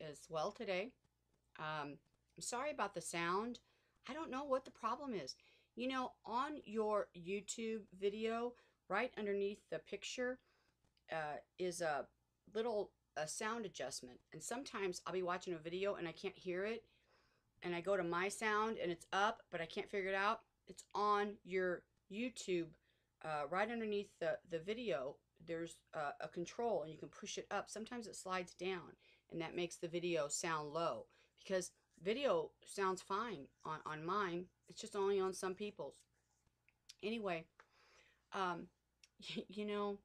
as well today. I'm sorry about the sound. I don't know what the problem is. You know, on your YouTube video, right underneath the picture, is a little a sound adjustment. And sometimes I'll be watching a video and I can't hear it, and I go to my sound and it's up, but I can't figure it out. It's on your YouTube, right underneath the video. There's a control and you can push it up. Sometimes it slides down and that makes the video sound low because video sounds fine on mine. It's just only on some people's. Anyway, um, you know,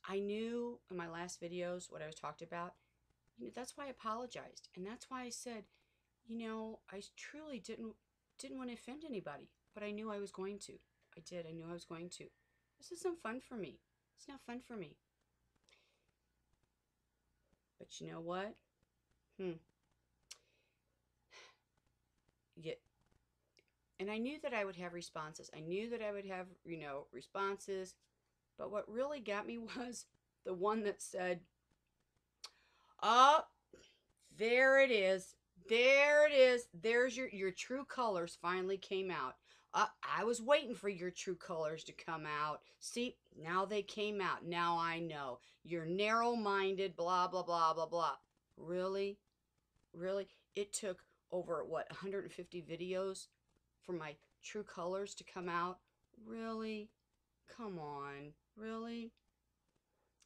I knew in my last videos what I was talked about. You know, that's why I apologized. And that's why I said, you know, I truly didn't want to offend anybody, but I knew I was going to. I did. I knew I was going to. This isn't fun for me. It's not fun for me. But you know what? Hmm. Yeah. And I knew that I would have responses. I knew that I would have, responses. But what really got me was the one that said, "Oh, there it is. There it is. There's your true colors finally came out. I was waiting for your true colors to come out. See, now they came out. Now I know. You're narrow-minded, blah, blah, blah, blah, blah." Really? Really? It took over, what, 150 videos for my true colors to come out? Really? Come on. Really?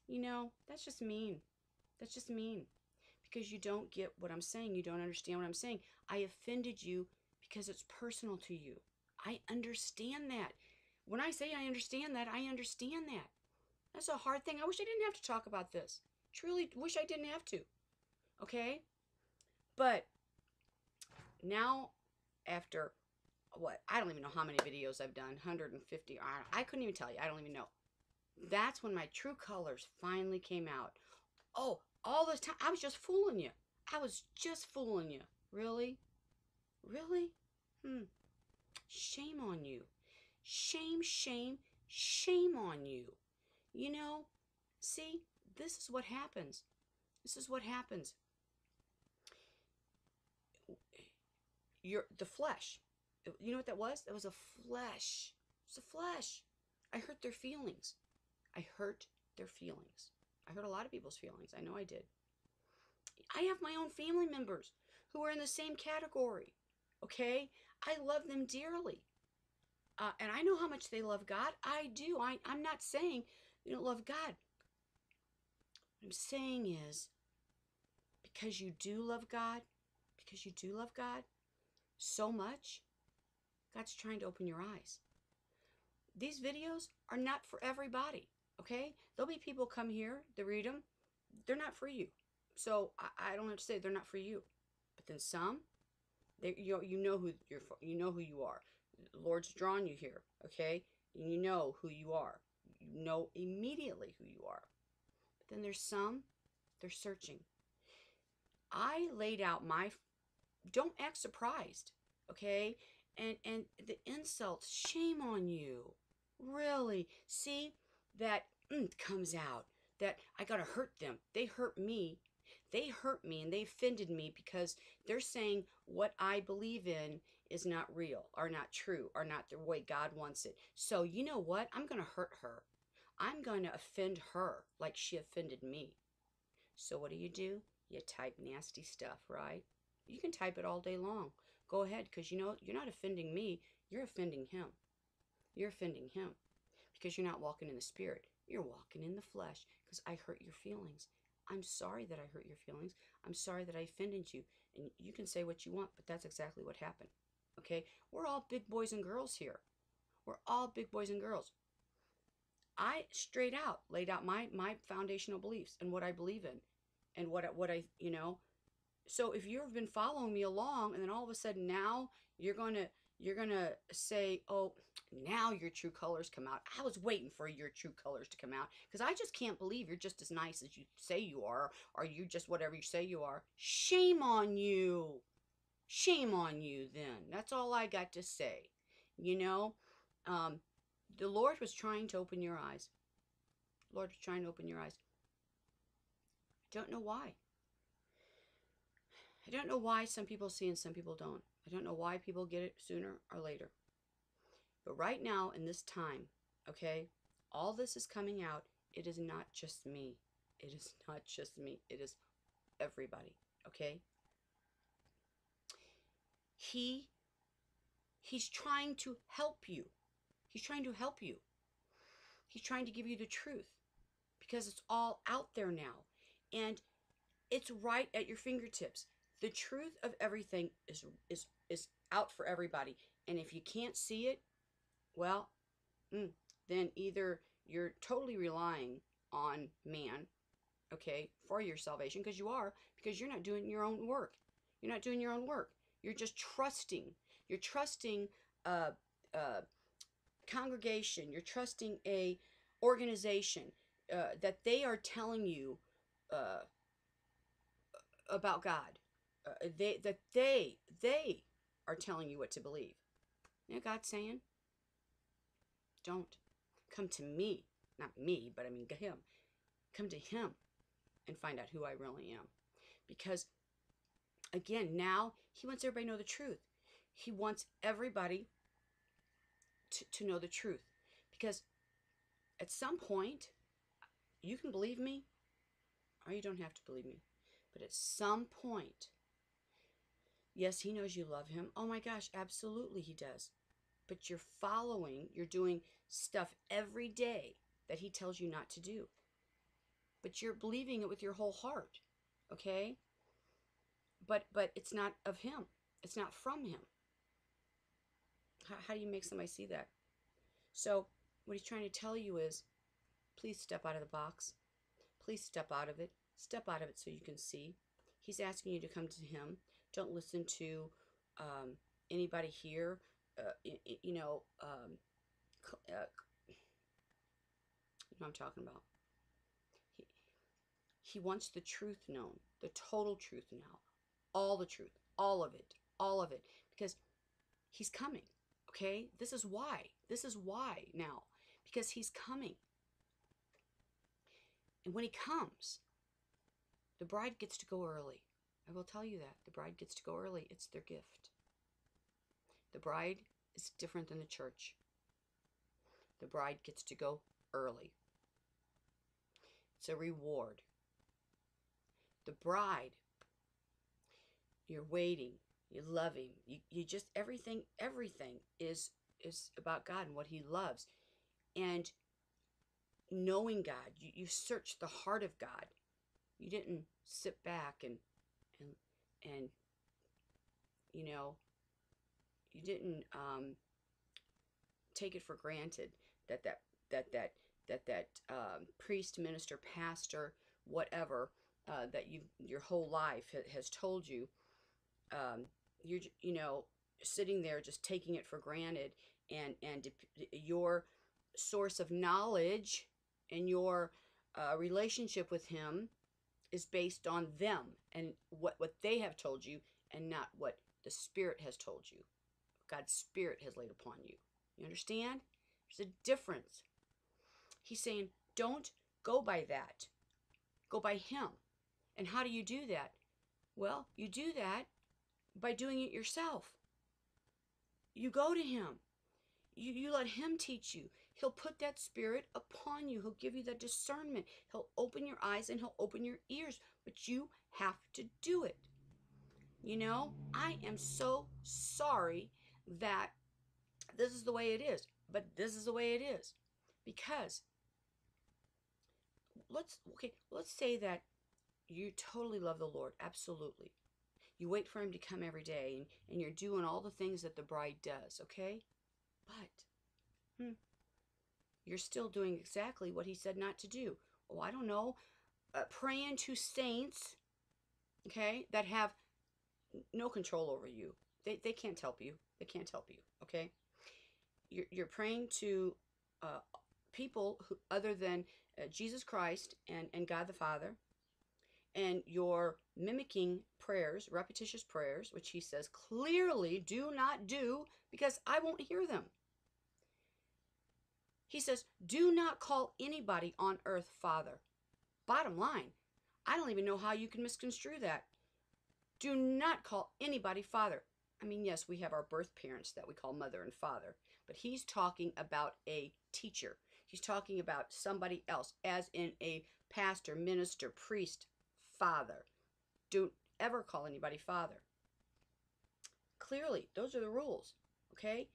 You know, that's just mean. That's just mean. Because you don't get what I'm saying. You don't understand what I'm saying. I offended you because it's personal to you. I understand that. When I say I understand that, I understand that. That's a hard thing. I wish I didn't have to talk about this. Truly wish I didn't have to. Okay? But now, after what? I don't even know how many videos I've done. 150. I couldn't even tell you. I don't even know. That's when my true colors finally came out. Oh, all this time, I was just fooling you. I was just fooling you. Really? Really? Hmm. Shame on you. Shame, shame, shame on you. You know, see, this is what happens. This is what happens. The flesh. You know what that was? That was a flesh. It was a flesh. I hurt their feelings. I hurt their feelings. I hurt a lot of people's feelings. I know I did. I have my own family members who are in the same category. Okay? I love them dearly. And I know how much they love God. I do. I'm not saying you don't love God. What I'm saying is, because you do love God, because you do love God so much, God's trying to open your eyes. These videos are not for everybody. Okay? There'll be people come here, they read them. They're not for you. So I don't have to say they're not for you. But then some, you know who you are. The Lord's drawn you here, okay? And you know who you are. You know immediately who you are. But then there's some, they're searching. I laid out don't act surprised, okay? And the insults, shame on you. Really? See, that comes out. That I gotta hurt them. They hurt me. They hurt me and they offended me because they're saying what I believe in is not real or not true or not the way God wants it. So, you know what? I'm going to hurt her. I'm going to offend her like she offended me. So, what do? You type nasty stuff, right? You can type it all day long. Go ahead, because you know you're not offending me, you're offending him. You're offending him because you're not walking in the spirit. You're walking in the flesh because I hurt your feelings. I'm sorry that I hurt your feelings. I'm sorry that I offended you. And you can say what you want, but that's exactly what happened. Okay? We're all big boys and girls here. We're all big boys and girls. I straight out laid out my foundational beliefs and what I believe in and what I so if you've been following me along and then all of a sudden now you're gonna say, "Oh, now your true colors come out." I was waiting for your true colors to come out because I just can't believe you're just as nice as you say you are, or you just whatever you say you are. Shame on you. Shame on you then. That's all I got to say. You know, um, the Lord was trying to open your eyes. The Lord was trying to open your eyes. I don't know why. I don't know why some people see and some people don't. I don't know why people get it sooner or later. But right now, in this time, okay, all this is coming out. It is not just me. It is not just me. It is everybody, okay? He's trying to help you. He's trying to help you. He's trying to give you the truth because it's all out there now. And it's right at your fingertips. The truth of everything is out for everybody. And if you can't see it, well, then either you're totally relying on man, okay, for your salvation, because you're not doing your own work. You're not doing your own work. You're just trusting. You're trusting a congregation. You're trusting a organization that they are telling you about God. They are telling you what to believe. You know God's saying, don't come to me, not me, but I mean him. Come to him and find out who I really am. Because again, now he wants everybody to know the truth. He wants everybody to know the truth. Because at some point, you can believe me or you don't have to believe me. But at some point, yes, he knows you love him. Oh my gosh, absolutely he does. But you're doing stuff every day that he tells you not to do. But you're believing it with your whole heart, okay? But it's not of him. It's not from him. How do you make somebody see that? So what he's trying to tell you is, please step out of the box. Please step out of it. Step out of it so you can see. He's asking you to come to him. Don't listen to anybody here. You know what I'm talking about. He wants the truth known, the total truth now, all the truth, all of it, because he's coming, okay? This is why now, because he's coming. And when he comes, the bride gets to go early. I will tell you that. The bride gets to go early. It's their gift. The bride is different than the church. The bride gets to go early. It's a reward. The bride, you're waiting, you love him, you just everything is about God and what he loves. And knowing God, you search the heart of God. You didn't sit back and you know, you didn't take it for granted that priest, minister, pastor, whatever, that your whole life has told you, you're sitting there just taking it for granted, and your source of knowledge and your relationship with him is based on them and what they have told you, and not what the Spirit has told you. God's Spirit has laid upon you. You understand? There's a difference. He's saying, don't go by that. Go by him. And how do you do that? Well, you do that by doing it yourself. You go to him. You let him teach you. He'll put that Spirit upon you. He'll give you that discernment. He'll open your eyes and he'll open your ears. But you have to do it. You know, I am so sorry that this is the way it is. But this is the way it is. Because let's say that you totally love the Lord. Absolutely. You wait for him to come every day, and you're doing all the things that the bride does, okay? But you're still doing exactly what he said not to do. Oh, I don't know. Praying to saints, okay, that have no control over you. They can't help you. They can't help you, okay? You're praying to people who, other than Jesus Christ and God the Father, and you're mimicking prayers, repetitious prayers, which he says clearly do not do, because I won't hear them. He says, do not call anybody on earth Father. Bottom line, I don't even know how you can misconstrue that. Do not call anybody father. I mean, yes, we have our birth parents that we call mother and father, but he's talking about a teacher. He's talking about somebody else, as in a pastor, minister, priest, father. Don't ever call anybody father. Clearly, those are the rules, okay?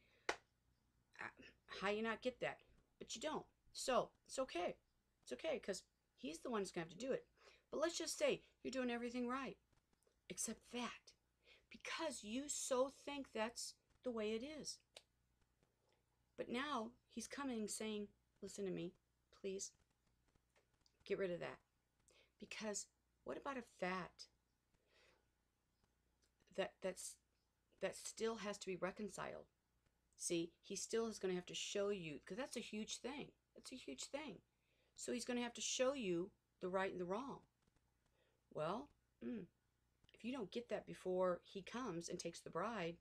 How you not get that? But you don't. So, it's okay. It's okay, because he's the one who's going to have to do it. But let's just say you're doing everything right, except that. Because you so think that's the way it is. But now he's coming saying, listen to me, please. Get rid of that. Because what about a fat that still has to be reconciled? See, he still is going to have to show you, because that's a huge thing. That's a huge thing. So he's going to have to show you the right and the wrong. Well, if you don't get that before he comes and takes the bride,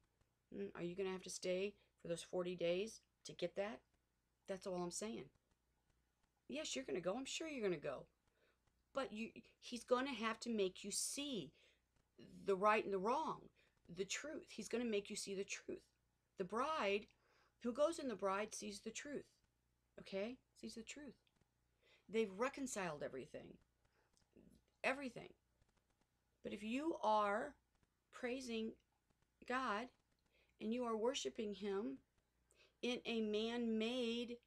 are you going to have to stay for those 40 days to get that? That's all I'm saying. Yes, you're going to go. I'm sure you're going to go. But he's going to have to make you see the right and the wrong, the truth. He's going to make you see the truth. The bride, who goes in the bride, sees the truth. Okay? Sees the truth. They've reconciled everything. Everything. But if you are praising God and you are worshiping him in a man-made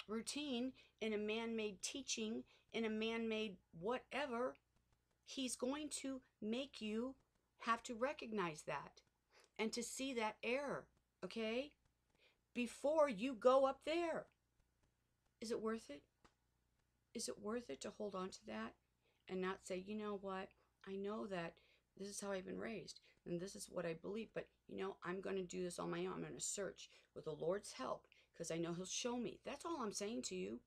routine, in a man-made teaching, in a man-made whatever, he's going to make you have to recognize that and to see that error, okay? Before you go up there. Is it worth it? Is it worth it to hold on to that and not say, you know what, I know that this is how I've been raised and this is what I believe, but I'm going to do this on my own. I'm going to search with the Lord's help because I know he'll show me. That's all I'm saying to you.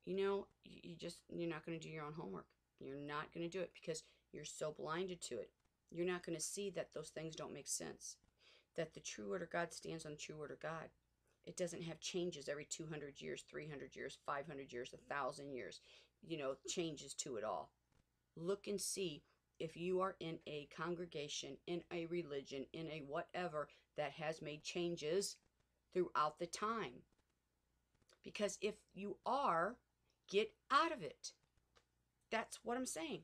You're not going to do your own homework. You're not going to do it because you're so blinded to it. You're not going to see that those things don't make sense. That the true word of God stands on the true word of God. It doesn't have changes every 200 years, 300 years, 500 years, 1,000 years. Changes to it all. Look and see if you are in a congregation, in a religion, in a whatever that has made changes throughout the time. Because if you are, get out of it. That's what I'm saying.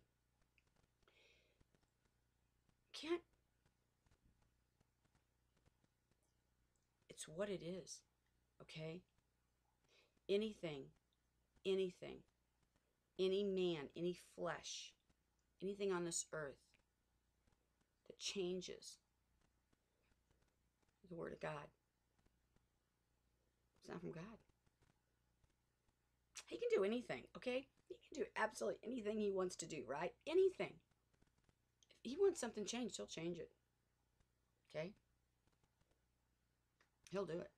It's what it is, okay? Anything, any man, any flesh, anything on this earth that changes the word of God, it's not from God. He can do anything, okay? He can do absolutely anything he wants to do, right? Anything. If he wants something changed, he'll change it. Okay? He'll do it.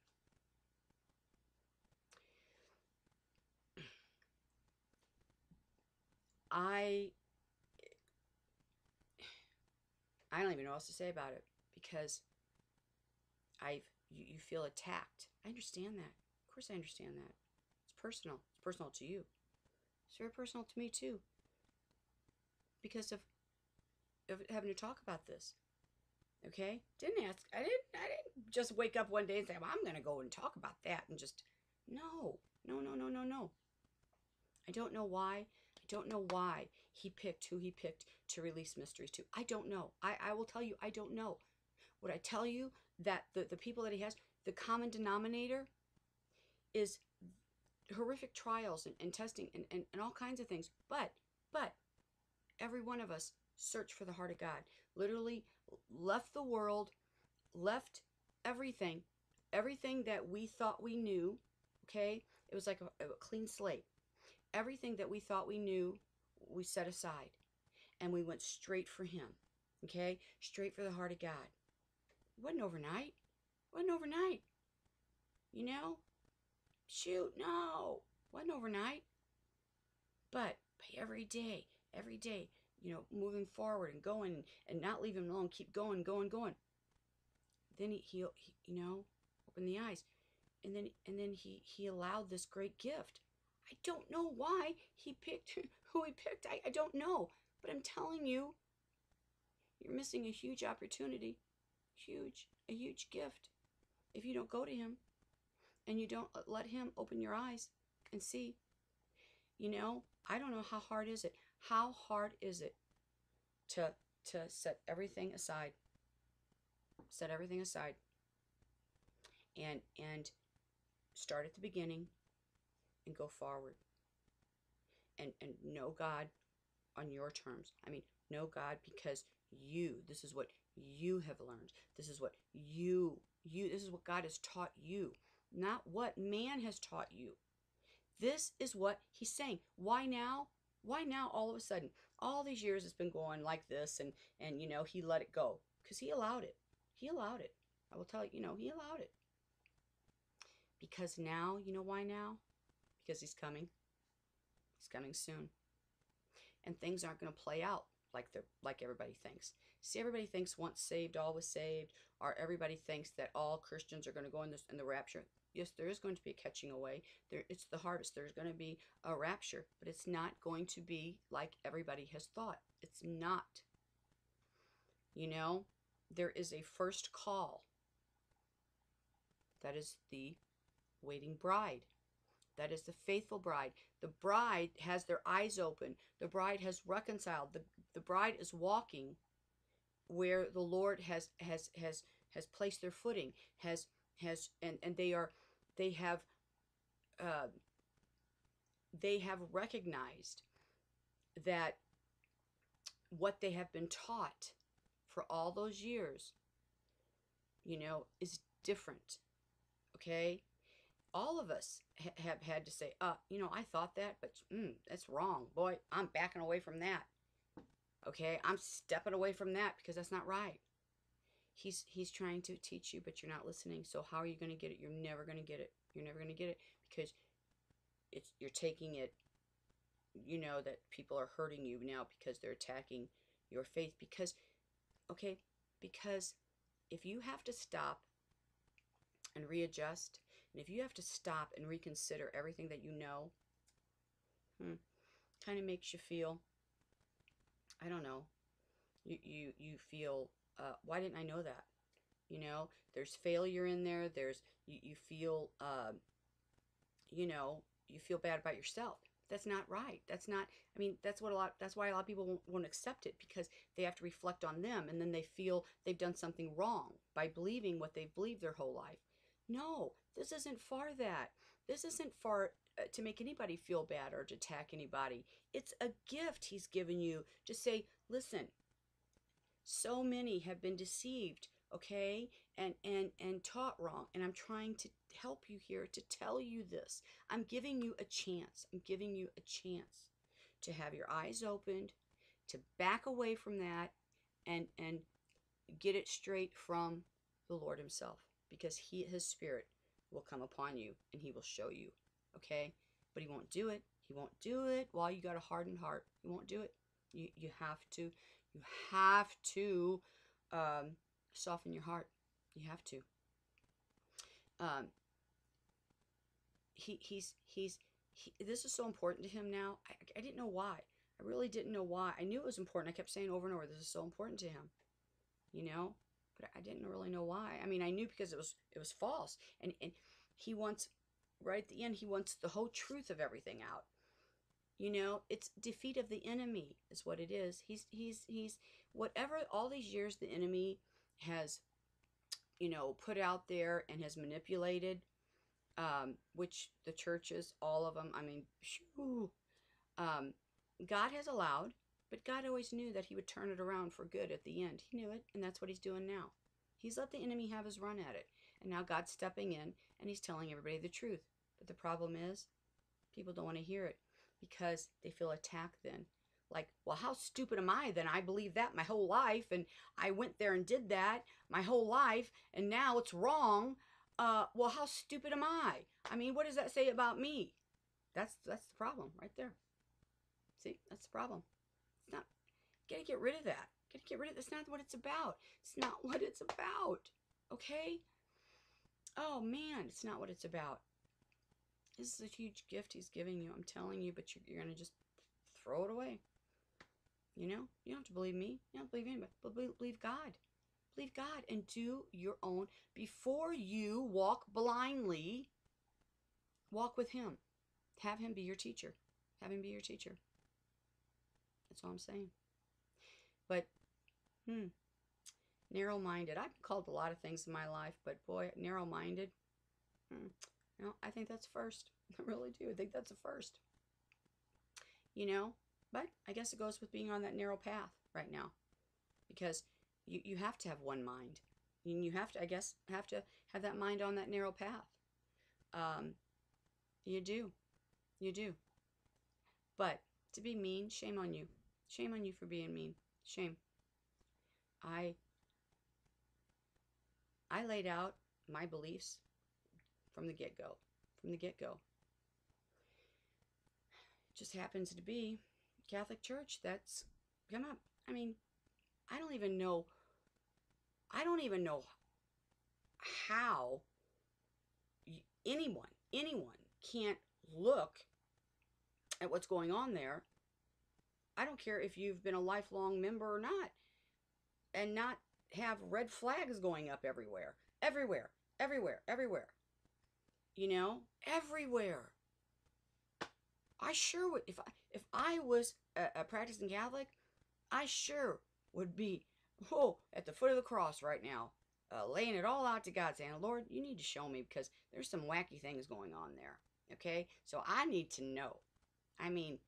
I don't even know what else to say about it because you feel attacked. I understand that. Of course I understand that. It's personal. It's personal to you. It's very personal to me too. Because of having to talk about this. Okay? I didn't just wake up one day and say, well, I'm gonna go and talk about that and just no. I don't know why. I don't know why he picked who he picked to release mysteries to. I don't know. I will tell you, I don't know. Would I tell you that the people that he has, the common denominator is horrific trials and testing and all kinds of things. But every one of us searched for the heart of God. Literally left the world, left everything that we thought we knew, okay? It was like a clean slate. Everything that we thought we knew, we set aside. And we went straight for him, okay? Straight for the heart of God. It wasn't overnight. It wasn't overnight. Shoot, no. It wasn't overnight. But by every day, moving forward and going and not leaving him alone, keep going. Then he opened the eyes. And then he allowed this great gift. I don't know why he picked who he picked. I don't know. But I'm telling you, you're missing a huge opportunity. A huge gift. If you don't go to him and you don't let him open your eyes and see, I don't know how hard is it. How hard is it to set everything aside? Set everything aside and start at the beginning and go forward and know God on your terms. I mean, know God because this is what you have learned. This is what this is what God has taught you, not what man has taught you. This is what he's saying. Why now? Why now all of a sudden? All these years it's been going like this and he let it go because he allowed it. He allowed it. I will tell you, he allowed it. Because now, why now? Because he's coming. He's coming soon. And things aren't going to play out like everybody thinks. See, everybody thinks once saved, always saved, or everybody thinks that all Christians are going to go in the rapture. Yes, there is going to be a catching away. It's the harvest. There's going to be a rapture, but it's not going to be like everybody has thought. It's not. There is a first call. That is the waiting bride. That is the faithful bride. The bride has their eyes open. The bride has reconciled. The bride is walking where the Lord has placed their footing. They have recognized that what they have been taught for all those years, is different. Okay? All of us have had to say, I thought that, but that's wrong. Boy, I'm backing away from that. Okay, I'm stepping away from that because that's not right. He's trying to teach you, but you're not listening. So how are you going to get it? You're never going to get it. You're never going to get it because you're taking it, that people are hurting you now because they're attacking your faith. Because if you have to stop and readjust, and if you have to stop and reconsider everything that kind of makes you feel, I don't know, you feel, why didn't I know that? There's failure in there. You feel, you feel bad about yourself. That's not right. That's why a lot of people won't accept it, because they have to reflect on them, and then they feel they've done something wrong by believing what they've believed their whole life. No, this isn't for that. This isn't for to make anybody feel bad or to attack anybody. It's a gift he's given you to say, listen, so many have been deceived, okay, and taught wrong, and I'm trying to help you here to tell you this. I'm giving you a chance. I'm giving you a chance to have your eyes opened, to back away from that, and get it straight from the Lord himself, because his spirit will come upon you and he will show you, okay? But he won't do it. He won't do it while you got a hardened heart. He won't do it. You have to soften your heart. You have to. This is so important to him now. I didn't know why. I really didn't know why. I knew it was important. I kept saying over and over, this is so important to him, but I didn't really know why. I mean, I knew because it was false, and he wants, right at the end, he wants the whole truth of everything out. It's defeat of the enemy is what it is. He's whatever all these years the enemy has, put out there and has manipulated, which the churches, all of them, I mean, God has allowed, but God always knew that he would turn it around for good at the end. He knew it, and that's what he's doing now. He's let the enemy have his run at it, and now God's stepping in, and he's telling everybody the truth. But the problem is, people don't want to hear it because they feel attacked then. Like, well, how stupid am I then? I believed that my whole life, and I went there and did that my whole life, and now it's wrong. Well, how stupid am I? I mean, what does that say about me? That's the problem right there. See, that's the problem. It's not, gotta get rid of that. Gotta get rid of, that's not what it's about. It's not what it's about. Okay? Oh man, it's not what it's about. This is a huge gift he's giving you. I'm telling you, but you're going to just throw it away. You know, you don't have to believe me. You don't believe anybody, but believe God. Believe God and do your own. Before you walk blindly, walk with him. Have him be your teacher. Have him be your teacher. That's all I'm saying. But, narrow-minded. I've been called a lot of things in my life, but boy, narrow-minded, I think that's first. I really do. I think that's a first. You know, but I guess it goes with being on that narrow path right now, because you have to have one mind. And you have to, I guess, have that mind on that narrow path. You do. You do. But to be mean, shame on you. Shame on you for being mean. Shame. I laid out my beliefs from the get-go. From the get-go. It just happens to be Catholic Church that's come up. I mean, I don't even know how anyone can't look at what's going on there. I don't care if you've been a lifelong member or not, and not have red flags going up everywhere. Everywhere. Everywhere. Everywhere. You know? Everywhere. I sure would, if I was a practicing Catholic, I sure would be, at the foot of the cross right now, laying it all out to God, saying, Lord, you need to show me, because there's some wacky things going on there. Okay? So I need to know. I mean,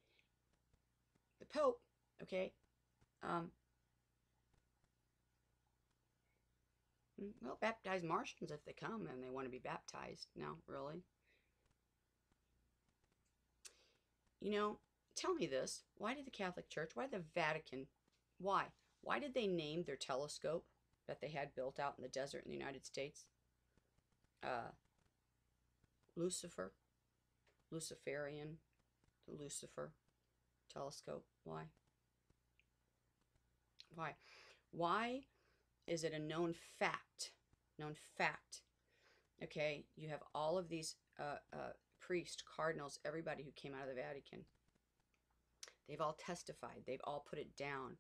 the Pope, okay, well, baptize Martians if they come and they want to be baptized. No, really? You know, tell me this. Why did the Catholic Church, why the Vatican, why? Why did they name their telescope that they had built out in the desert in the United States Lucifer? Luciferian, the Lucifer telescope. Why? Why? Why is it a known fact? Known fact. Okay, you have all of these priests, cardinals, everybody who came out of the Vatican. They've all testified. They've all put it down.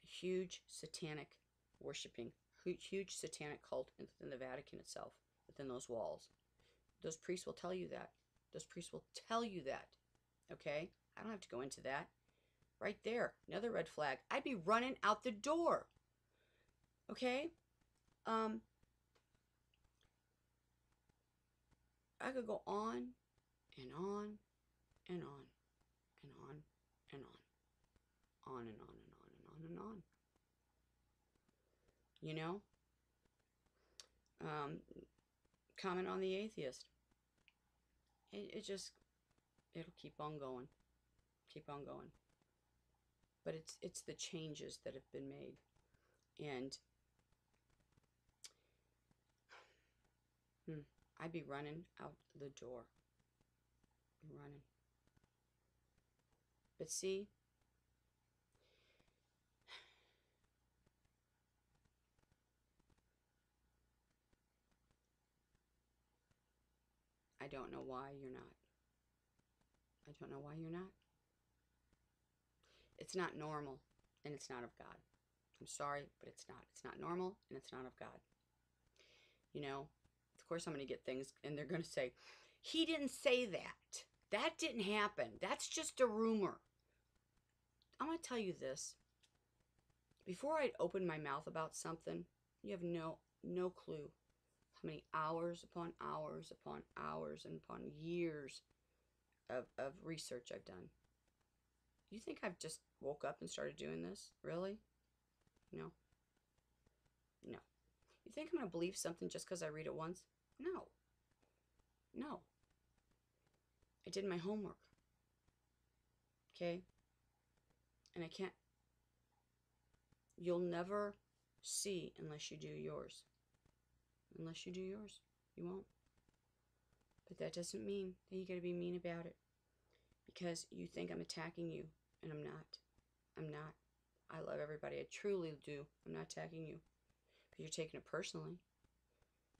Huge satanic worshiping, huge satanic cult within the Vatican itself, within those walls. Those priests will tell you that. Those priests will tell you that. Okay? I don't have to go into that. Right there, another red flag. I'd be running out the door. Okay? I could go on and on and on and on and on. On and on and on and on and on. You know? Comment on the atheist. It'll keep on going. Keep on going. But it's the changes that have been made. And I'd be running out the door. Running. But see, I don't know why you're not. I don't know why you're not. It's not normal, and it's not of God. I'm sorry, but it's not. It's not normal, and it's not of God. You know, of course I'm going to get things, and they're going to say, he didn't say that. That didn't happen. That's just a rumor. I'm going to tell you this. Before I'd open my mouth about something, you have no clue how many hours upon hours upon hours and upon years of research I've done. You think I've just woke up and started doing this? Really? No. No. You think I'm going to believe something just because I read it once? No. No. I did my homework. Okay? And I can't. You'll never see unless you do yours. Unless you do yours. You won't. But that doesn't mean that you got to be mean about it. Because you think I'm attacking you. And I'm not. I'm not. I love everybody. I truly do. I'm not attacking you. But you're taking it personally.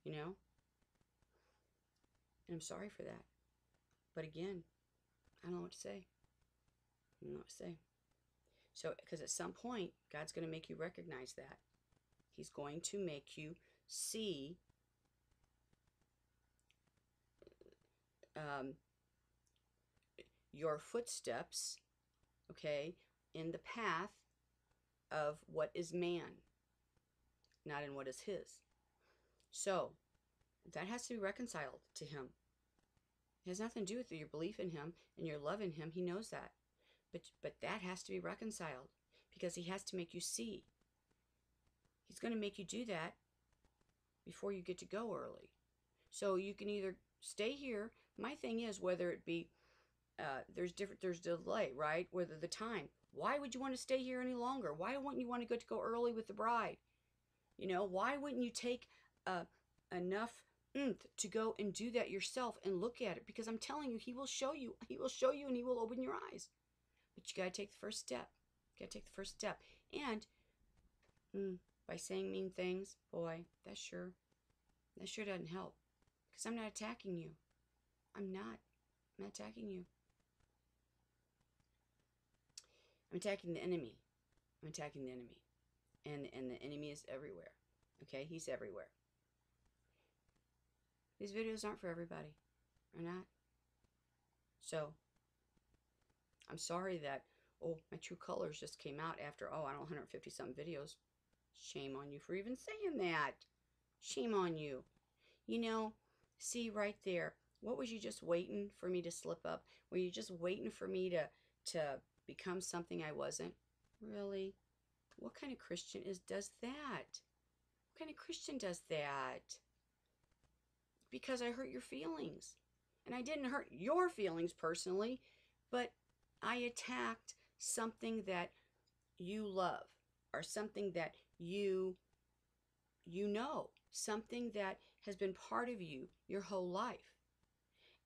You know? And I'm sorry for that. But again, I don't know what to say. I don't know what to say. So, because at some point, God's going to make you recognize that. He's going to make you see um, your footsteps, okay, in the path of what is man, not in what is his. So, that has to be reconciled to him. It has nothing to do with your belief in him and your love in him. He knows that. But that has to be reconciled because he has to make you see. He's going to make you do that before you get to go early. So you can either stay here. My thing is whether it be there's delay, right? Whether the time. Why would you want to stay here any longer? Why wouldn't you want to go early with the bride? You know, why wouldn't you take enough oomph to go and do that yourself and look at it? Because I'm telling you, he will show you. He will show you and he will open your eyes. But you got to take the first step. You got to take the first step. And by saying mean things, boy, that sure doesn't help. Because I'm not attacking you. I'm not attacking you. I'm attacking the enemy. I'm attacking the enemy. And the enemy is everywhere. Okay? He's everywhere. These videos aren't for everybody. They're not. So, I'm sorry that, my true colors just came out after, 150 something videos. Shame on you for even saying that. Shame on you. You know, see right there. What was you just waiting for me to slip up? Were you just waiting for me to become something I wasn't? Really? What kind of Christian does that? What kind of Christian does that? Because I hurt your feelings. And I didn't hurt your feelings personally, but I attacked something that you love or something that you know, something that has been part of you your whole life.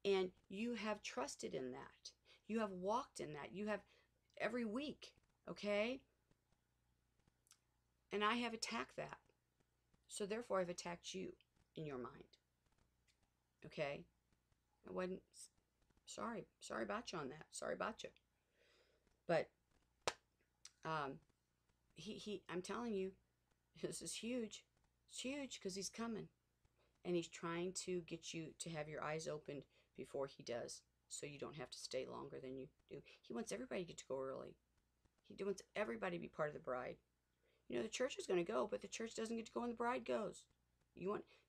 And you have trusted in that. You have walked in that. You have every week, okay? And I have attacked that. So therefore, I've attacked you in your mind. Okay? I wasn't sorry. Sorry about you on that. Sorry about you. But I'm telling you, this is huge. It's huge because he's coming. And he's trying to get you to have your eyes opened before he does. So you don't have to stay longer than you do. He wants everybody to get to go early. He wants everybody to be part of the bride. You know, the church is going to go, but the church doesn't get to go when the bride goes.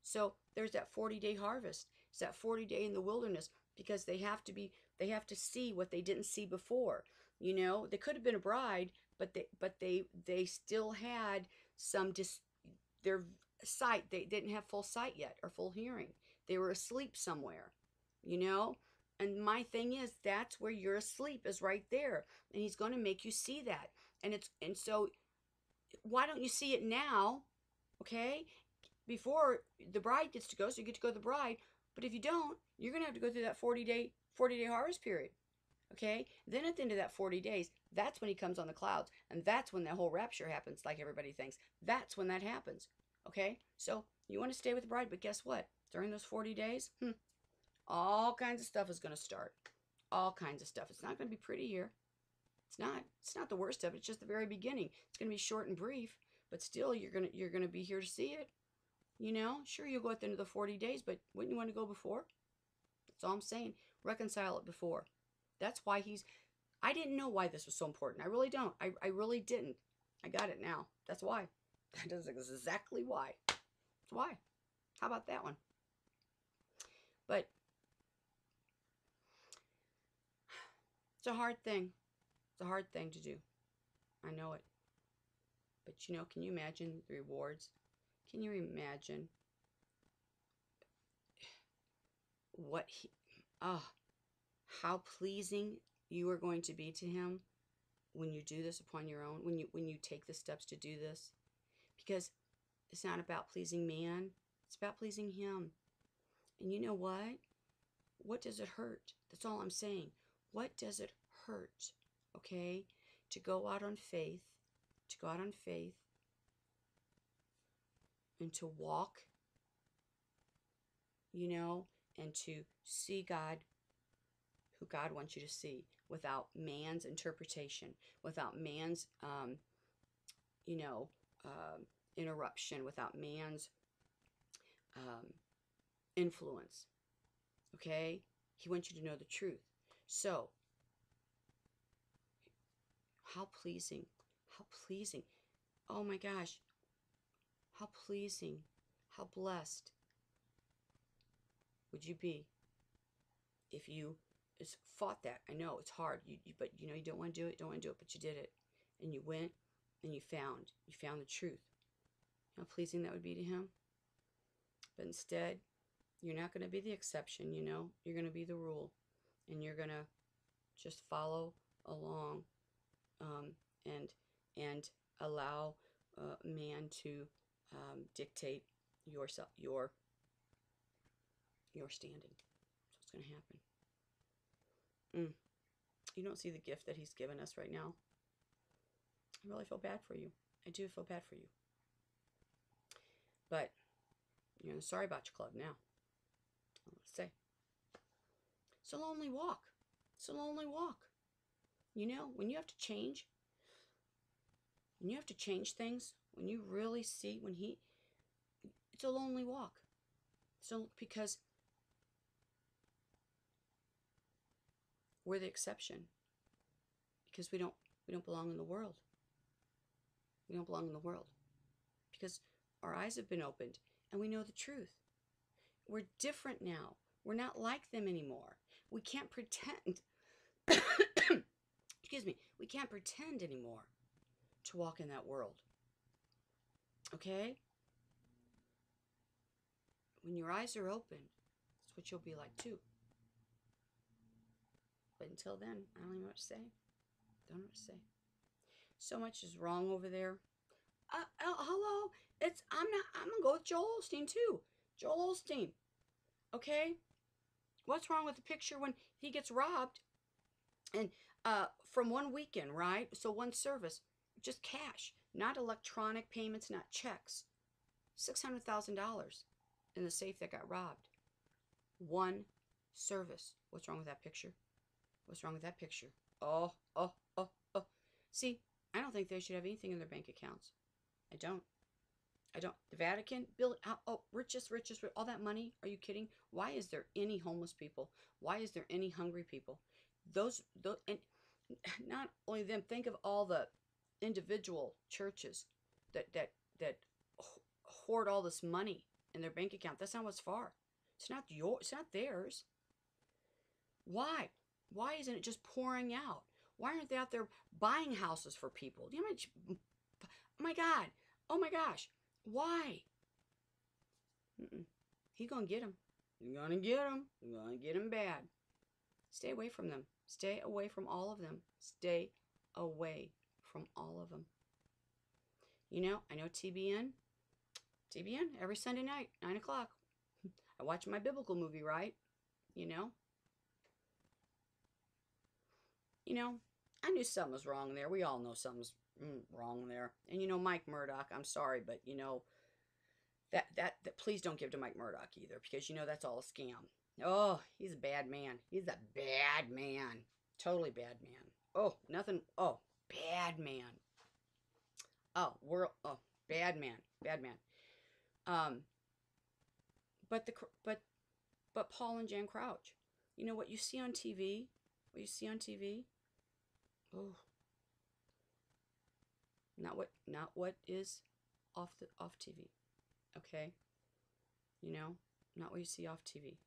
So there's that 40-day harvest. It's that 40-day in the wilderness because they have to see what they didn't see before. You know, they could have been a bride, but they still had their sight. They didn't have full sight yet or full hearing. They were asleep somewhere, you know? And my thing is, that's where you're asleep, is right there. And he's going to make you see that. And so why don't you see it now? Okay? Before the bride gets to go, so you get to go to the bride. But if you don't, you're going to have to go through that 40-day harvest period. Okay? Then at the end of that 40 days, that's when he comes on the clouds. And that's when that whole rapture happens, like everybody thinks. That's when that happens. Okay? So you want to stay with the bride, but guess what? During those 40 days, all kinds of stuff is going to start. All kinds of stuff. It's not going to be pretty here. It's not. It's not the worst of it. It's just the very beginning. It's going to be short and brief, but still you're going to be here to see it. You know, sure, you'll go at the end of the 40 days, but wouldn't you want to go before? That's all I'm saying. Reconcile it before. That's why I didn't know why this was so important. I really don't. I really didn't. I got it now. That's why. That is exactly why. That's why. How about that one? But it's a hard thing. It's a hard thing to do. I know it. But you know, can you imagine the rewards? Can you imagine how pleasing you are going to be to him when you do this upon your own, when you take the steps to do this? Because it's not about pleasing man, it's about pleasing him. And you know what? What does it hurt? That's all I'm saying. What does it hurt? Okay? To go out on faith, and to walk, you know, and to see God who God wants you to see without man's interpretation, without man's, you know, interruption, without man's influence. Okay? He wants you to know the truth. So, how pleasing, how pleasing. Oh my gosh, how pleasing, how blessed would you be if you fought that? I know it's hard, but you know you don't want to do it, but you did it, and you went and you found the truth. How pleasing that would be to him. But instead, you're not going to be the exception. You know, you're going to be the rule, and you're going to just follow along, and allow man to dictate your standing. That's what's going to happen. You don't see the gift that he's given us right now. I really feel bad for you. I do feel bad for you. But, you know, sorry about your club now. Let's say. It's a lonely walk. It's a lonely walk. You know, when you have to change, things, when you really see, it's a lonely walk. So, because we're the exception. Because we don't belong in the world. We don't belong in the world. Because our eyes have been opened and we know the truth. We're different now. We're not like them anymore. We can't pretend. Excuse me. We can't pretend anymore to walk in that world. Okay? When your eyes are open, that's what you'll be like too. But until then, I don't even know what to say. Don't know what to say. So much is wrong over there. Hello? I'm gonna go with Joel Osteen too. Joel Osteen. Okay? What's wrong with the picture when he gets robbed? And from one weekend, right? So one service, just cash, not electronic payments, not checks. $600,000 in the safe that got robbed. One service. What's wrong with that picture? What's wrong with that picture? Oh. See, I don't think they should have anything in their bank accounts. I don't. The Vatican, richest, all that money. Are you kidding? Why is there any homeless people? Why is there any hungry people? Those, and not only them. Think of all the individual churches that hoard all this money in their bank account. That's not what's for. It's not theirs. Why? Why isn't it just pouring out? Why aren't they out there buying houses for people? Do you know how much? Oh my God. Oh my gosh. Why? He's going to get them. You're going to get them. You're going to get them bad. Stay away from them. Stay away from all of them. Stay away from all of them. You know, I know TBN every Sunday night, 9 o'clock. I watch my biblical movie, right? You know, I knew something was wrong there. We all know something's wrong there. And you know, Mike Murdoch, I'm sorry, but you know, that please don't give to Mike Murdoch either, because you know that's all a scam. Oh, he's a bad man. He's a bad man. Totally bad man. Oh, nothing. Oh, bad man. Oh, bad man. Bad man. But Paul and Jan Crouch, you know what you see on TV? Oh, not what is off TV. Okay? You know, not what you see off TV.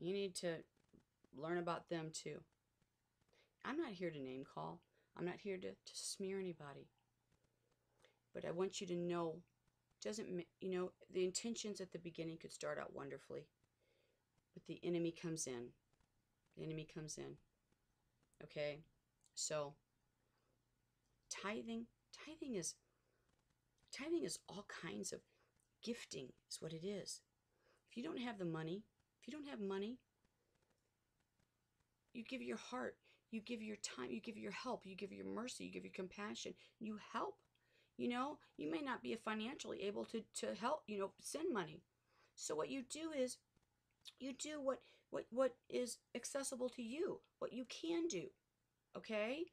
You need to learn about them too. I'm not here to name call. I'm not here to smear anybody. But I want you to know, the intentions at the beginning could start out wonderfully. But the enemy comes in. Okay? So, tithing is all kinds of gifting is what it is. If you don't have the money, you give your heart, you give your time, you give your help, you give your mercy, you give your compassion, you help. You know, you may not be financially able to help, send money. So what you do is, you do what what is accessible to you, what you can do, okay?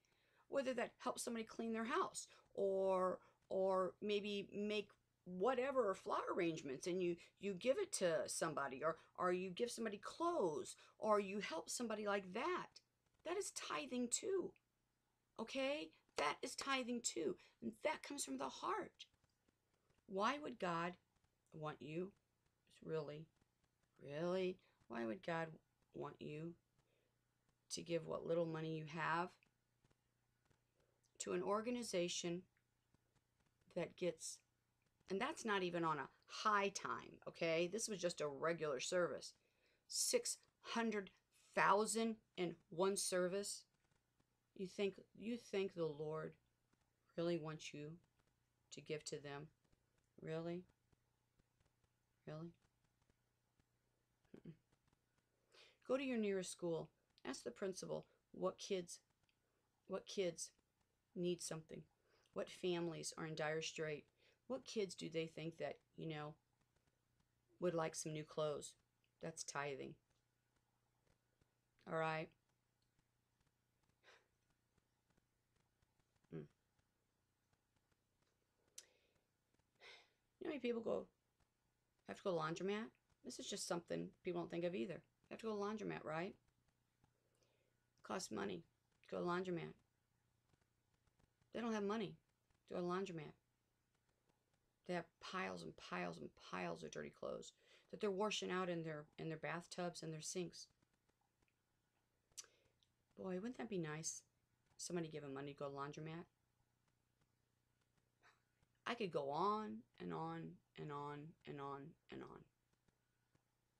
Whether that helps somebody clean their house, or maybe make whatever flower arrangements, and you give it to somebody, or you give somebody clothes, or you help somebody like that. That is tithing too, okay? That is tithing too, and that comes from the heart. Why would God want you, really, really, why would God want you to give what little money you have to an organization that gets, and that's not even on a high time, okay? This was just a regular service. 600,000 in one service. You think the Lord really wants you to give to them? Really? Really? Mm-mm. Go to your nearest school. Ask the principal what kids need something. What families are in dire strait? What kids do they think that, would like some new clothes? That's tithing. All right? Mm. You know how many people have to go to the laundromat? This is just something people don't think of either. You have to go to the laundromat, right? It costs money to go to the laundromat. They don't have money to go to the laundromat. They have piles and piles and piles of dirty clothes that they're washing out in their bathtubs and their sinks. Boy, wouldn't that be nice? Somebody give them money to go to the laundromat. I could go on and on and on and on and on.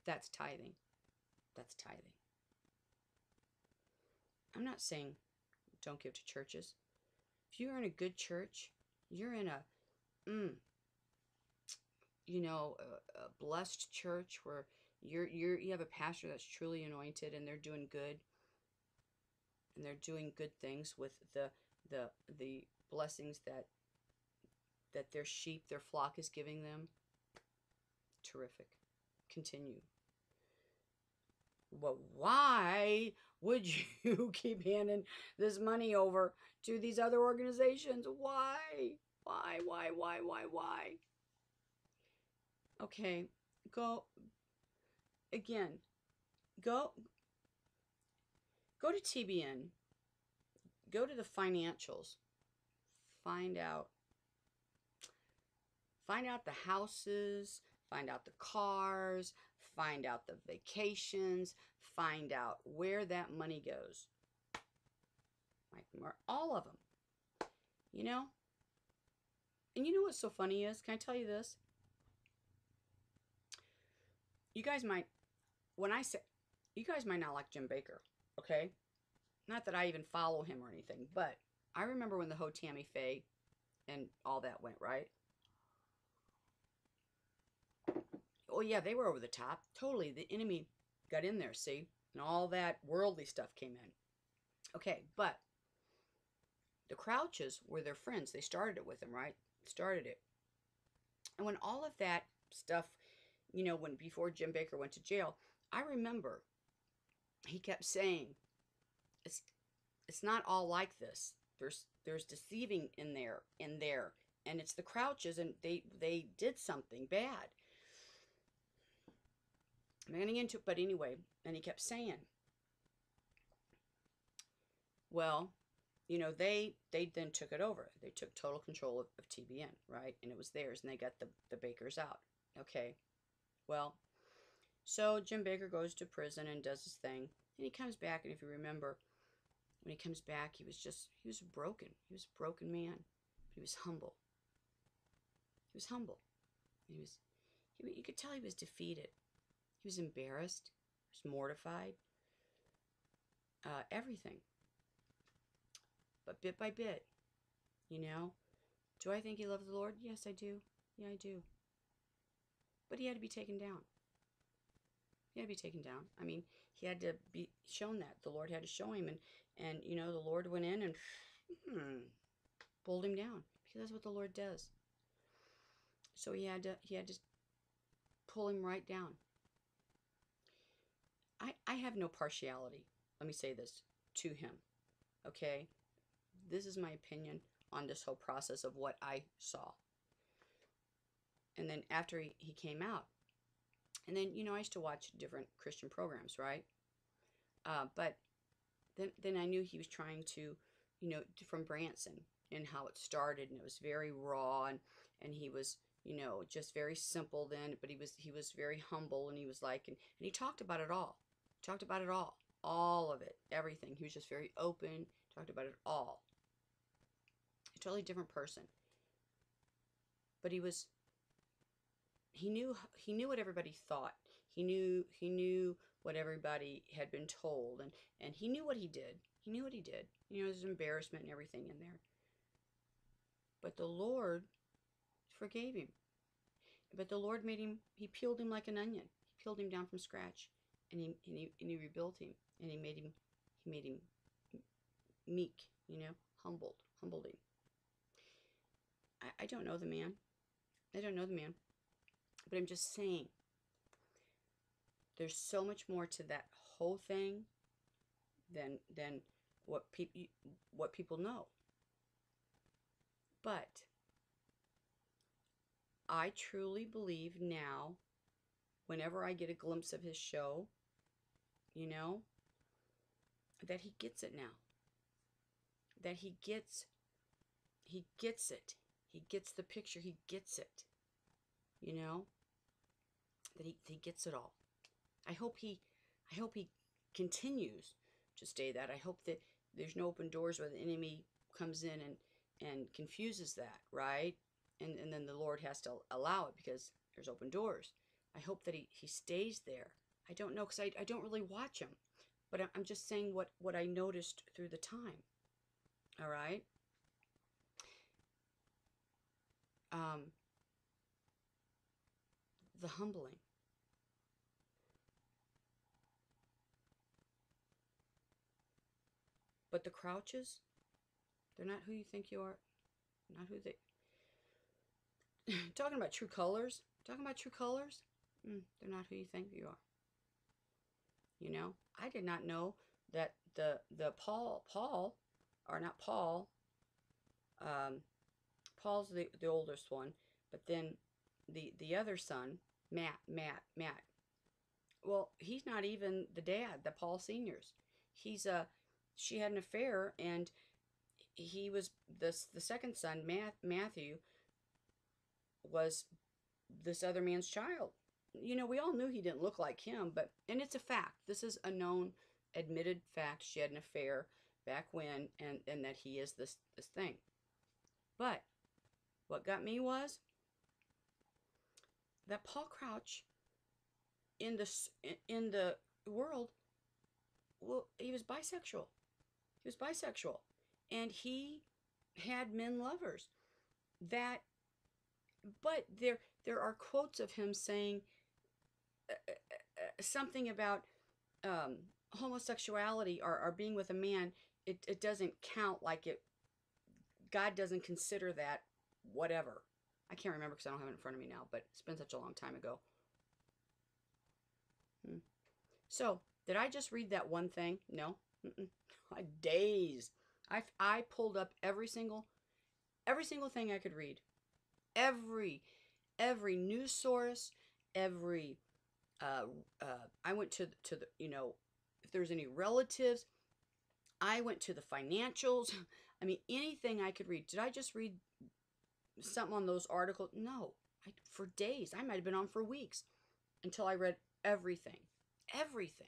That's tithing. That's tithing. I'm not saying don't give to churches. If you're in a good church, you're in a blessed church where you have a pastor that's truly anointed, and they're doing good, and they're doing good things with the blessings that their sheep, their flock is giving them. Terrific. Continue. But why would you keep handing this money over to these other organizations? Why? Why? Okay, go again. Go to TBN. Go to the financials. Find out the houses, find out the cars, find out the vacations, find out where that money goes. All of them. And you know what's so funny is, can I tell you this? You guys might not like Jim Bakker, okay? Not that I even follow him or anything, but I remember when the whole Tammy Faye and all that went, right? Oh yeah, they were over the top. Totally. The enemy got in there, see? And all that worldly stuff came in. Okay, but the Crouches were their friends. They started it with them, right? Started it. And when all of that stuff, before Jim Bakker went to jail, I remember he kept saying, it's not all like this. There's deceiving in there, and it's the Crouches, and they did something bad. I'm not getting into it, but anyway, and he kept saying, well, they then took it over. They took total control of TBN, right? And it was theirs, and they got the Bakkers out. Okay, well, so Jim Bakker goes to prison and does his thing, and he comes back, and if you remember, when he comes back, he was broken. He was a broken man, but he was humble. He was humble. You could tell he was defeated. He was embarrassed. He was mortified. Everything. But bit by bit, do I think he loved the Lord? Yes, I do. Yeah, I do. But he had to be taken down. He had to be taken down. I mean, he had to be shown that. The Lord had to show him, and the Lord went in and pulled him down, because that's what the Lord does. So he had to pull him right down. I have no partiality. Let me say this to him. Okay? This is my opinion on this whole process of what I saw. And then after he came out, and then, I used to watch different Christian programs, right? But then I knew he was trying to, from Branson and how it started, and it was very raw, and he was, just very simple then, but he was very humble, and he was like, and he talked about it all. Talked about it all of it, everything. He was just very open, talked about it all. A totally different person. But he knew what everybody thought. He knew what everybody had been told, and he knew what he did. He knew what he did. There's embarrassment and everything in there. But the Lord forgave him. But the Lord he peeled him like an onion. He peeled him down from scratch, and he rebuilt him, and he made him meek, humbled him. I don't know the man. I don't know the man. But I'm just saying, there's so much more to that whole thing than what people know. But I truly believe now, whenever I get a glimpse of his show, that he gets it now. That he gets it. He gets the picture. He gets it. That he gets it all. I hope he continues to stay that. I hope that there's no open doors where the enemy comes in and confuses that, right? And then the Lord has to allow it because there's open doors. I hope that he stays there. I don't know, because I don't really watch him. But I'm just saying what I noticed through the time. All right? The humbling. But the Crouches, they're not who you think you are. Not who they... Talking about true colors. They're not who you think you are. I did not know that the Paul, or not Paul, Paul's the oldest one, but then the other son, Matt. Well, he's not even the dad, the Paul seniors. She had an affair, and he was the second son, Matthew, was this other man's child. We all knew he didn't look like him, and it's a fact. This is a known, admitted fact. She had an affair back when, and that he is this thing. But what got me was that Paul Crouch, in the world, well, he was bisexual. And he had men lovers. But there are quotes of him saying something about homosexuality, or being with a man. It doesn't count, like it. God doesn't consider that, whatever. I can't remember because I don't have it in front of me now, but it's been such a long time ago. So, did I just read that one thing? No. Days. I pulled up every single thing I could read. Every news source, every I went to the, if there's any relatives, I went to the financials. I mean, anything I could read. Did I just read something on those articles? No. For days. I might have been on for weeks until I read everything. Everything.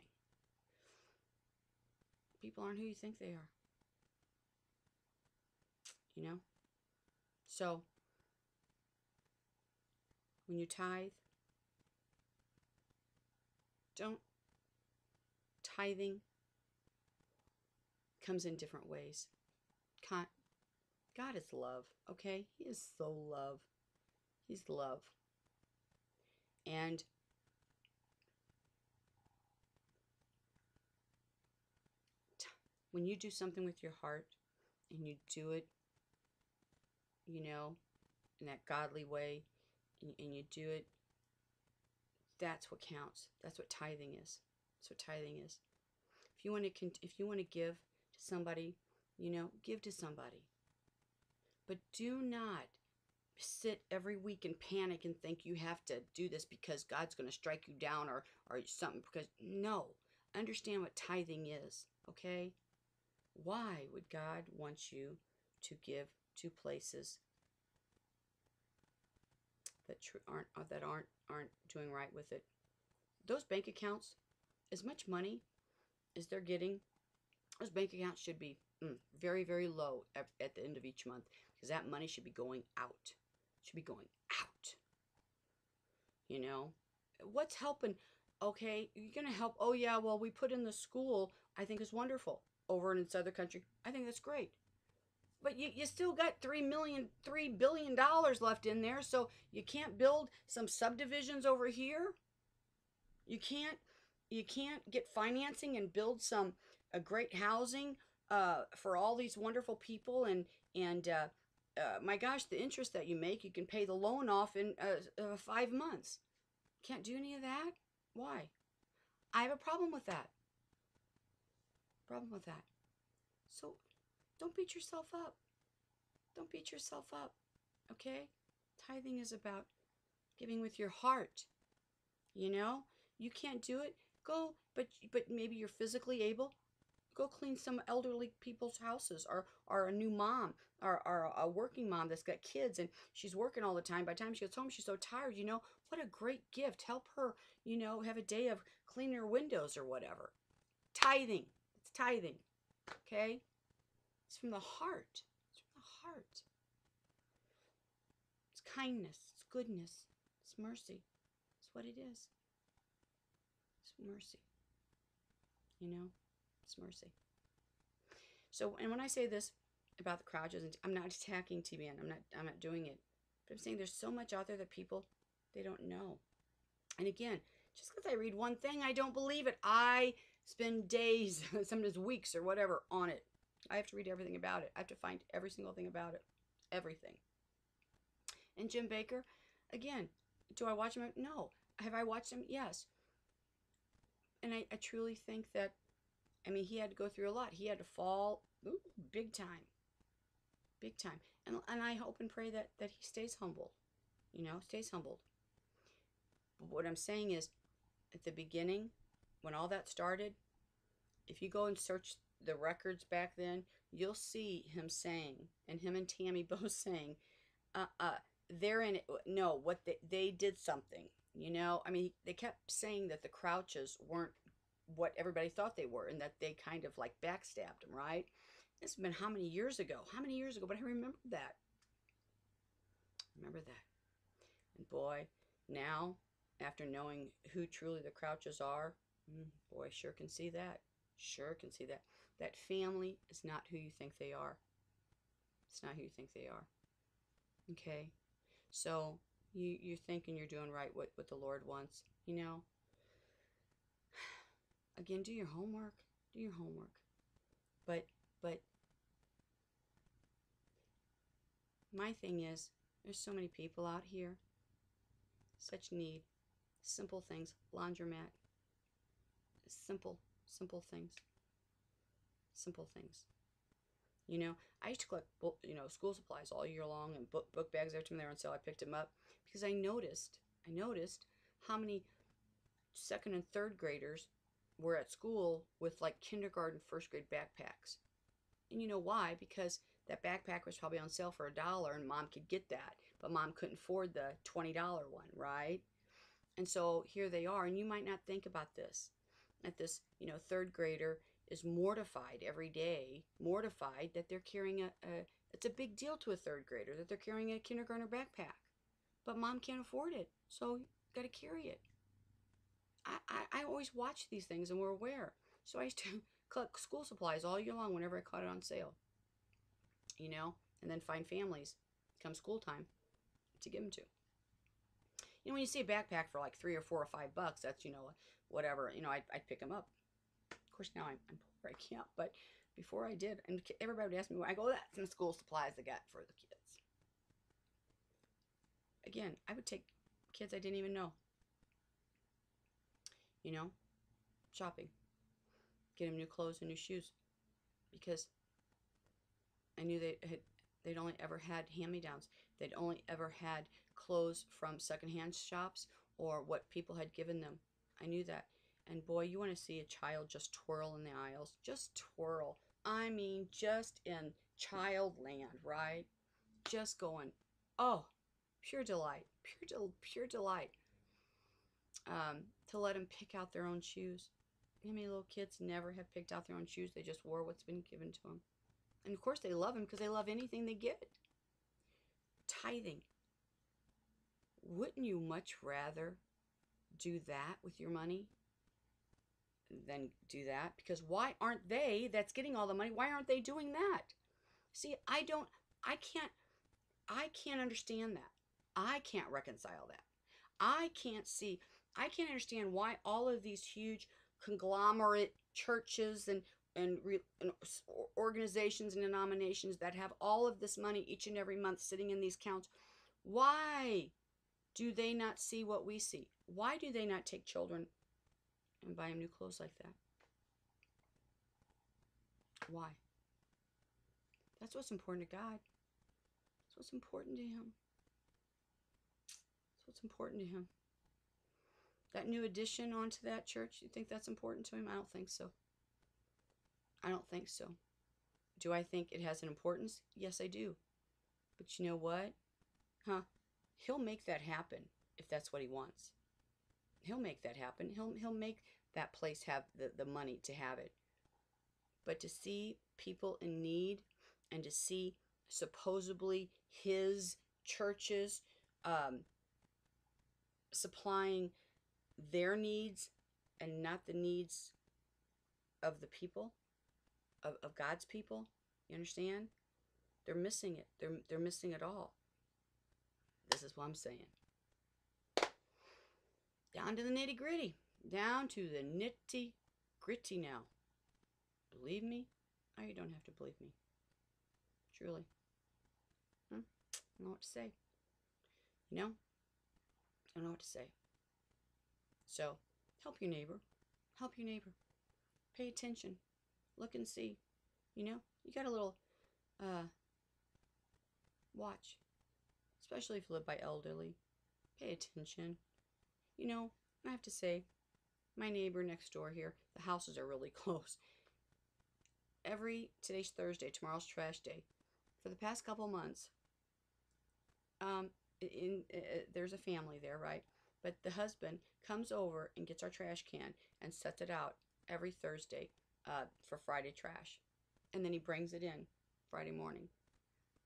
People aren't who you think they are. So, when you tithe, tithing comes in different ways. God is love, okay? He is so love. He's love. And when you do something with your heart, and you do it, in that godly way, and you do it, that's what counts. That's what tithing is. That's what tithing is. If you want to give to somebody, give to somebody. But do not sit every week and panic and think you have to do this because God's going to strike you down or something. Because no, understand what tithing is, okay? Why would God want you to give to places that aren't doing right with it? Those bank accounts, as much money as they're getting, those bank accounts should be very, very low at the end of each month, because that money should be going out. It should be going out. What's helping? Okay, you're going to help. Oh, yeah, well, we put in the school, I think is wonderful. Over in this other country, I think that's great. But you still got $3 billion left in there, so you can't build some subdivisions over here. You can't get financing and build some a great housing for all these wonderful people, and my gosh, the interest that you make, you can pay the loan off in 5 months. Can't do any of that. Why? I have a problem with that. So don't beat yourself up. Don't beat yourself up. Okay? Tithing is about giving with your heart. You can't do it. Go, but maybe you're physically able. Go clean some elderly people's houses, or a new mom, or a working mom that's got kids and she's working all the time. By the time she gets home, she's so tired. What a great gift. Help her, have a day of cleaning her windows or whatever. Tithing. It's tithing. Okay? It's from the heart. It's from the heart. It's kindness. It's goodness. It's mercy. It's what it is. It's mercy. It's mercy. So, and when I say this about the Crouches, I'm not attacking TBN. I'm not doing it. But I'm saying there's so much out there that people, they don't know. And again, just because I read one thing, I don't believe it. I spend days, sometimes weeks or whatever on it. I have to read everything about it. I have to find every single thing about it. Everything. And Jim Bakker, again, do I watch him? No. Have I watched him? Yes. And I truly think that, he had to go through a lot. He had to fall big time. Big time. And I hope and pray that he stays humble. Stays humbled. But what I'm saying is, at the beginning, when all that started, if you go and search the records back then, you'll see him saying, and him and Tammy both saying, they're in it. No, what they did something. They kept saying that the Crouches weren't what everybody thought they were, and that they kind of like backstabbed them, right? This has been how many years ago? But I remember that. And boy, now, after knowing who truly the Crouches are, boy, sure can see that. That family is not who you think they are. It's not who you think they are. Okay? So, you're thinking you're doing right what the Lord wants. Again, do your homework. But my thing is, there's so many people out here, such need, simple things, laundromat, simple things. I used to collect, school supplies all year long, and book bags every time they were on sale. I picked them up because I noticed how many second and third graders were at school with like kindergarten, first grade backpacks. And you know why? Because that backpack was probably on sale for $1 and mom could get that, but mom couldn't afford the $20 one, right? And so here they are, and you might not think about this. That this, third grader is mortified every day, that they're carrying it's a big deal to a third grader that they're carrying a kindergartner backpack. But mom can't afford it, so you got to carry it. I always watch these things and we're aware. So I used to collect school supplies all year long whenever I caught it on sale. And then find families come school time to give them to. When you see a backpack for like $3 or $4 or $5, that's, whatever, I'd pick them up. Of course, now I'm poor, I can't, but before I did, and everybody would ask me, I go, that's some school supplies I got for the kids. Again, I would take kids I didn't even know. shopping, get them new clothes and new shoes, because I knew they'd only ever had hand-me-downs. They'd only ever had clothes from secondhand shops or what people had given them. I knew that. And boy, you want to see a child just twirl in the aisles. Just twirl. I mean, just in child land, right? Just going, oh, pure delight. Pure delight. To let them pick out their own shoes. How many little kids never have picked out their own shoes? They just wore what's been given to them. And of course they love them because they love anything they get. Tithing. Wouldn't you much rather do that with your money than do that? Because why aren't they that's getting all the money? Why aren't they doing that? See, I can't understand that. I can't reconcile that. I can't understand why all of these huge conglomerate churches and organizations and denominations that have all of this money each and every month sitting in these accounts, why do they not see what we see? Why do they not take children and buy them new clothes like that? Why? That's what's important to God. That's what's important to Him. That's what's important to Him. That new addition onto that church, you think that's important to Him? I don't think so. I don't think so. Do I think it has an importance? Yes, I do. But you know what? He'll make that happen if that's what He wants. He'll make that happen. He'll make that place have the money to have it. But to see people in need and to see supposedly His churches supplying their needs and not the needs of the people, of God's people, you understand? They're missing it. They're missing it all. This is what I'm saying. Down to the nitty gritty. Down to the nitty gritty now. Believe me? Oh, you don't have to believe me. Truly. I don't know what to say. You know? I don't know what to say. So, help your neighbor. Help your neighbor. Pay attention. Look and see. You know? You got a little, watch. Especially if you live by elderly. Pay attention. You know, I have to say, my neighbor next door here, the houses are really close. Today's Thursday, tomorrow's trash day. For the past couple months, there's a family there, right? But the husband comes over and gets our trash can and sets it out every Thursday for Friday trash. And then he brings it in Friday morning.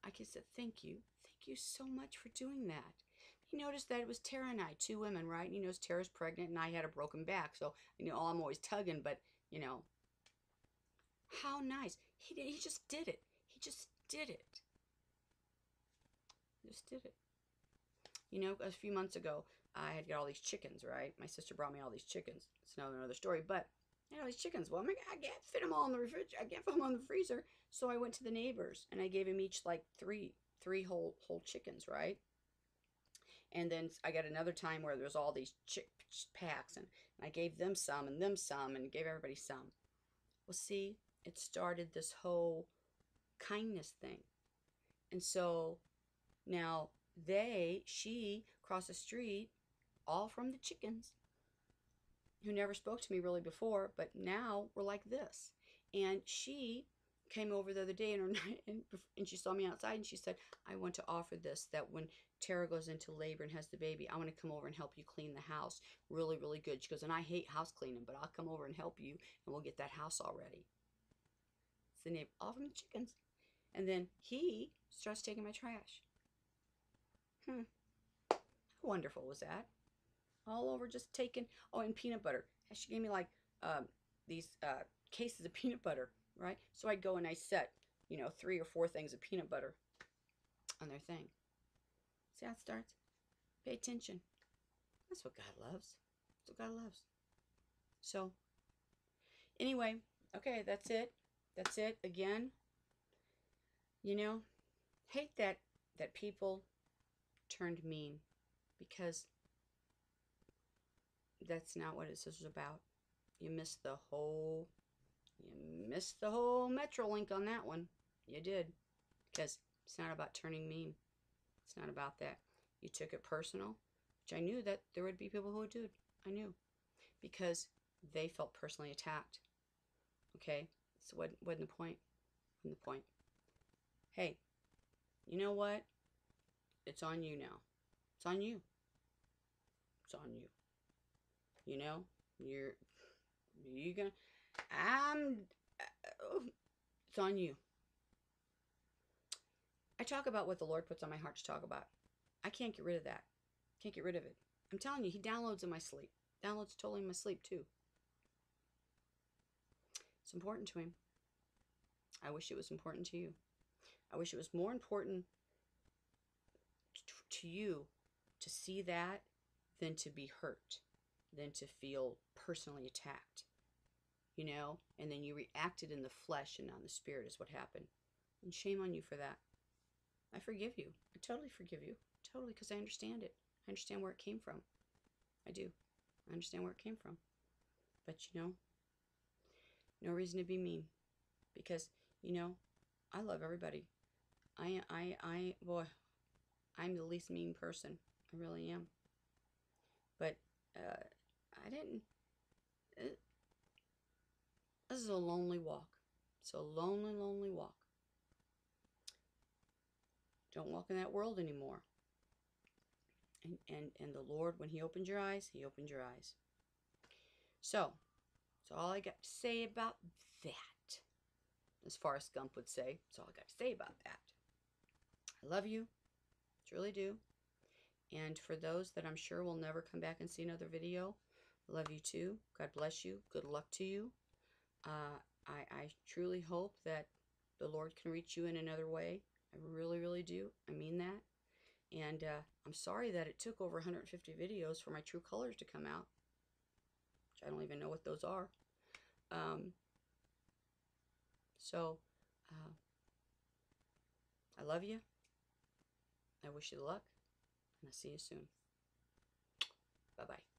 I just said, thank you. Thank you so much for doing that. He noticed that it was Tara and I, two women, right? And he knows Tara's pregnant and I had a broken back. So, I'm always tugging, but, how nice. He just did it. He just did it. Just did it. A few months ago, I had got all these chickens, right? My sister brought me all these chickens. It's another story, but all these chickens. Well, I can't fit them all in the refrigerator. I can't fit them on the freezer. So I went to the neighbors and I gave them each like three whole chickens, right? And then I got another time where there was all these chick packs, and I gave them some and gave everybody some. Well, see, it started this whole kindness thing. And so now she crossed the street, all from the chickens, who never spoke to me really before, but now we're like this. And she came over the other day and she saw me outside and she said, I want to offer this, that when Tara goes into labor and has the baby, I want to come over and help you clean the house really, really good. She goes, and I hate house cleaning, but I'll come over and help you and we'll get that house all ready. It's the name, all from the chickens. And then he starts taking my trash. How wonderful was that? All over just taking, and peanut butter. She gave me like these cases of peanut butter, right? So I'd go and I set, 3 or 4 things of peanut butter on their thing. See how it starts? Pay attention. That's what God loves. That's what God loves. So, anyway, okay, that's it. That's it. Again, hate that people turned mean, because that's not what this is about. You missed the whole Metrolink on that one. You did. Because it's not about turning mean. It's not about that. You took it personal, which I knew that there would be people who would do it. I knew. Because they felt personally attacked. Okay? So what wasn't the point? Wasn't the point. Hey, you know what? It's on you now. It's on you. It's on you. You know? You're gonna... It's on you. I talk about what the Lord puts on my heart to talk about. I can't get rid of that. Can't get rid of it. I'm telling you, He downloads in my sleep. Downloads totally in my sleep too. It's important to Him. I wish it was important to you. I wish it was more important to you to see that than to be hurt, than to feel personally attacked. You know, and then you reacted in the flesh and not in the spirit is what happened. And shame on you for that. I forgive you. I totally forgive you. Totally, because I understand it. I understand where it came from. I do. I understand where it came from. But you know, no reason to be mean. Because, you know, I love everybody. Boy, I'm the least mean person. I really am. But, I didn't... This is a lonely walk. It's a lonely, lonely walk. Don't walk in that world anymore. And the Lord, when He opened your eyes, He opened your eyes. So, that's all I got to say about that. As Forrest Gump would say, that's all I got to say about that. I love you. Truly do. And for those that I'm sure will never come back and see another video, I love you too. God bless you. Good luck to you. I truly hope that the Lord can reach you in another way. I really, really do. I mean that. And I'm sorry that it took over 150 videos for my true colors to come out, which I don't even know what those are. I love you. I wish you luck. And I'll see you soon. Bye-bye.